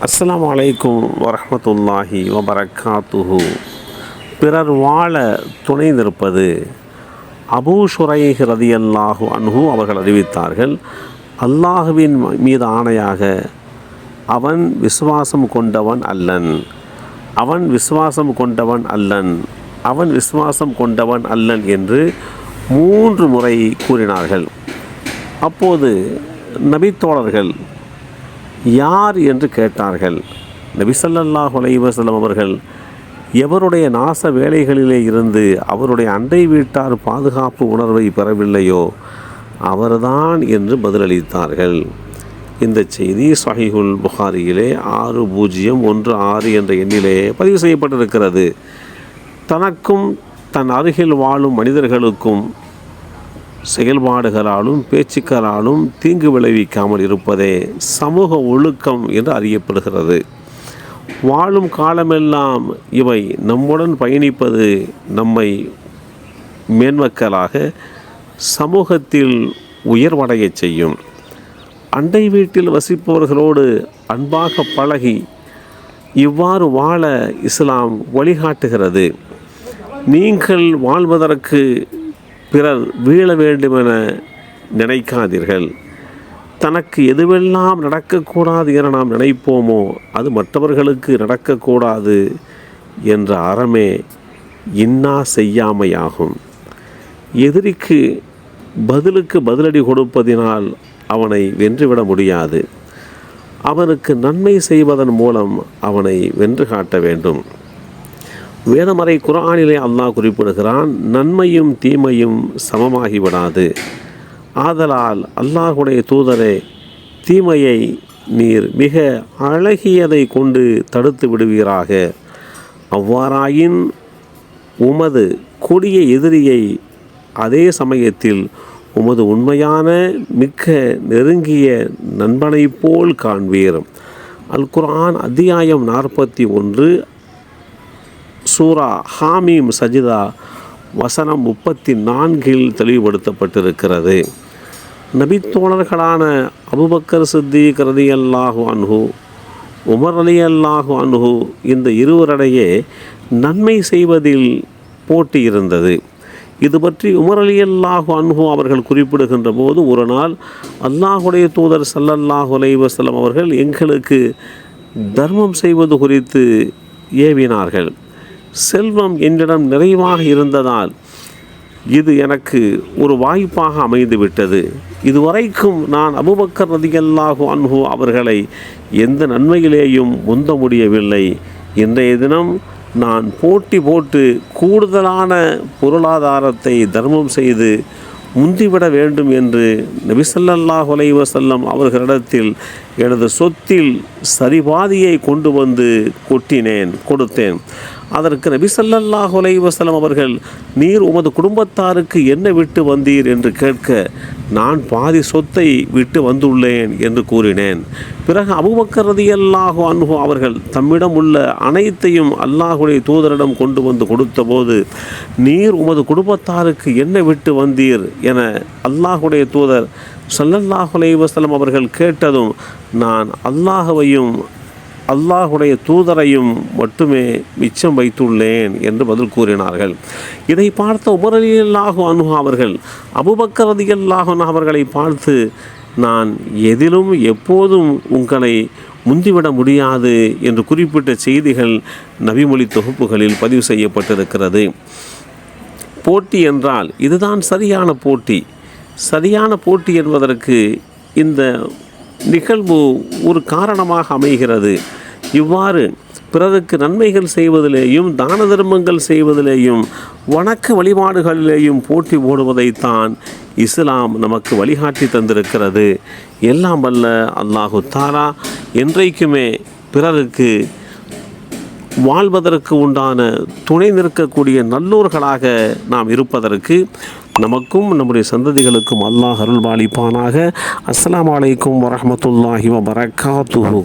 அஸ்ஸலாமு அலைக்கும் வரஹ்மத்துல்லாஹி வபரகாத்துஹு. பிறர் வாழ துணை நிற்பது. அபூ ஷுரைஹ் ரலியல்லாஹு அன்ஹு அவர்கள் அறிவித்தார்கள், அல்லாஹுவின் மீது ஆணையாக அவன் விசுவாசம் கொண்டவன் அல்லன், அவன் விசுவாசம் கொண்டவன் அல்லன், அவன் விசுவாசம் கொண்டவன் அல்லன் என்று 3 முறை கூறினார்கள். அப்போது நபித்தோழர்கள் யார் என்று கேட்டார்கள். நபி ஸல்லல்லாஹு அலைஹி வஸல்லம் அவர்கள், எவருடைய நாச வேலைகளிலே இருந்து அவருடைய அண்டை வீட்டார் பாதுகாப்பு உணர்வை பெறவில்லையோ அவர்தான் என்று பதிலளித்தார்கள். இந்த செய்தி ஸஹீஹுல் புகாரியிலே 6016 என்ற எண்ணிலே பதிவு செய்யப்பட்டிருக்கிறது. தனக்கும் தன் அருகில் வாழும் மனிதர்களுக்கும் செயல்பாடுகளாலும் பேச்சுக்களாலும் தீங்கு விளைவிக்காமல் இருப்பதே சமூக ஒழுக்கம் என்று அறியப்படுகிறது. வாழும் காலமெல்லாம் இவை நம்முடன் பயணிப்பது நம்மை மேன்மக்களாக சமூகத்தில் உயர்வடைய செய்யும். அண்டை வீட்டில் வசிப்பவர்களோடு அன்பாக பழகி இவ்வாறு வாழ இஸ்லாம் வழிகாட்டுகிறது. நீங்கள் வாழ்வதற்கு பிறர் வீழ வேண்டுமென நினைக்காதீர்கள். தனக்கு எதுவெல்லாம் நடக்கக்கூடாது என நாம் நினைப்போமோ அது மற்றவர்களுக்கு நடக்கக்கூடாது என்ற அறமே இன்னா செய்யாமையாகும். எதிரிக்கு பதிலுக்கு பதிலடி கொடுப்பதினால் அவனை வென்றுவிட முடியாது. அவனுக்கு நன்மை செய்வதன் மூலம் அவனை வென்று காட்ட வேண்டும். வேதமறை குர்ஆனிலே அல்லாஹ் குறிப்பிடுகிறான், நன்மையும் தீமையும் சமமாகிவிடாது. ஆதலால் அல்லாஹுடைய தூதரே, தீமையை நீர் மிக அழகியதை கொண்டு தடுத்து விடுவீராக. அவ்வாறாயின் உமது கொடிய எதிரியை அதே சமயத்தில் உமது உண்மையான மிக்க நெருங்கிய நண்பனை போல் காண்பீர். அல் குர்ஆன் அத்தியாயம் 41 சூரா ஹாமீம் சஜிதா வசனம் 34 தெளிவுபடுத்தப்பட்டிருக்கிறது. நபித்தோழர்களான அபூபக்கர் சித்தீக் ரலியல்லாஹு அன்ஹு, உமர் ரலியல்லாஹு அன்ஹு இந்த இருவரிடையே நன்மை செய்வதில் போட்டி இருந்தது. இது பற்றி உமர் ரலியல்லாஹு அன்ஹு அவர்கள் குறிப்பிடுகின்ற போது, ஒரு நாள் அல்லாஹுடைய தூதர் ஸல்லல்லாஹு அலைஹி வஸல்லம் அவர்கள் எங்களுக்கு தர்மம் செய்வது குறித்து ஏவினார்கள். செல்வம் என்னிடம் நிறைவாக இருந்ததால் இது எனக்கு ஒரு வாய்ப்பாக அமைந்துவிட்டது. இதுவரைக்கும் நான் அபூபக்கர் ரலியல்லாஹு அன்ஹு அவர்களை எந்த நன்மையிலேயும் முந்த முடியவில்லை. இன்றைய தினம் நான் போட்டி போட்டு கூடுதலான பொருளாதாரத்தை தர்மம் செய்து முந்திவிட வேண்டும் என்று நபி ஸல்லல்லாஹு அலைஹி வஸல்லம் அவர்களிடத்தில் எனது சொத்தில் சரிபாதியை கொண்டு வந்து கொடுத்தேன். அதற்கு நபி ஸல்லல்லாஹு அலைஹி வஸல்லம் அவர்கள், நீர் உமது குடும்பத்தாருக்கு என்ன விட்டு வந்தீர் என்று கேட்க, நான் பாதி சொத்தை விட்டு வந்துள்ளேன் என்று கூறினேன். பிறகு அபூபக்கர் ரலியல்லாஹு அன்ஹு அவர்கள் தம்மிடம் உள்ள அனைத்தையும் அல்லாஹுடைய தூதரிடம் கொண்டு வந்து கொடுத்தபோது, நீர் உமது குடும்பத்தாருக்கு என்ன விட்டு வந்தீர் என அல்லாஹுடைய தூதர் ஸல்லல்லாஹு அலைஹி வஸல்லம் அவர்கள் கேட்டதும், நான் அல்லாஹுவையும் அல்லாஹுடைய தூதரையும் மட்டுமே மிச்சம் வைத்துள்ளேன் என்று பதில் கூறினார்கள். இதை பார்த்த உமர் ரலியல்லாஹு அன்ஹு அவர்கள் அபூபக்கர் ரலியல்லாஹு அன்ஹு அவர்களை பார்த்து, நான் எதிலும் எப்போதும் உங்களை முந்திவிட முடியாது என்று குறிப்பிட்ட செய்திகள் நபிமொழி தொகுப்புகளில் பதிவு செய்யப்பட்டிருக்கிறது. போட்டி என்றால் இதுதான் சரியான போட்டி. சரியான போட்டி என்பதற்கு இந்த நிகழ்வு ஒரு காரணமாக அமைகிறது. இவ்வாறு பிறருக்கு நன்மைகள் செய்வதிலேயும் தான தர்மங்கள் செய்வதிலேயும் வணக்க வழிபாடுகளிலேயும் போட்டி போடுவதைத்தான் இஸ்லாம் நமக்கு வழிகாட்டி தந்திருக்கிறது. எல்லாம் வல்ல அல்லாஹு தஆலா என்றைக்குமே பிறருக்கு வாழ்வதற்கு உண்டான துணை நிற்கக்கூடிய நல்லோர்களாக நாம் இருப்பதற்கு நமக்கும் நம்முடைய சந்ததிகளுக்கும் அல்லாஹ் அருள்பாலிப்பானாக. அஸ்ஸலாமு அலைக்கும் வரஹ்மத்துல்லாஹி வபரகாத்துஹு.